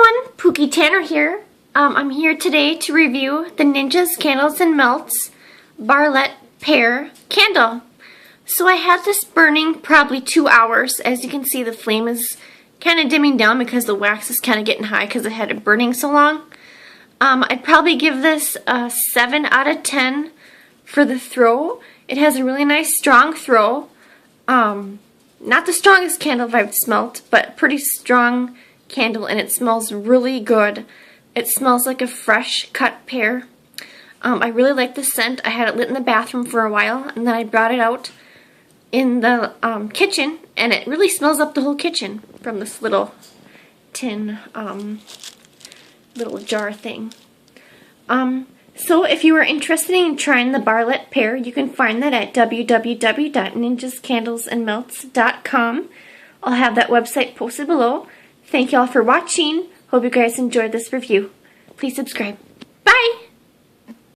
everyone, Pookie Tanner here. I'm here today to review the Ninjas Candles and Melts Barlette Pear Candle. So I had this burning probably 2 hours. As you can see, the flame is kind of dimming down because the wax is kind of getting high because I had it burning so long. I'd probably give this a 7 out of 10 for the throw. It has a really nice strong throw. Not the strongest candle I've smelt, but pretty strong candle, and it smells really good. It smells like a fresh cut pear. I really like the scent. I had it lit in the bathroom for a while, and then I brought it out in the kitchen, and it really smells up the whole kitchen from this little tin little jar thing. So if you are interested in trying the Barlette Pear, you can find that at www.ninjascandlesandmelts.com. I'll have that website posted below. Thank you all for watching. Hope you guys enjoyed this review. Please subscribe.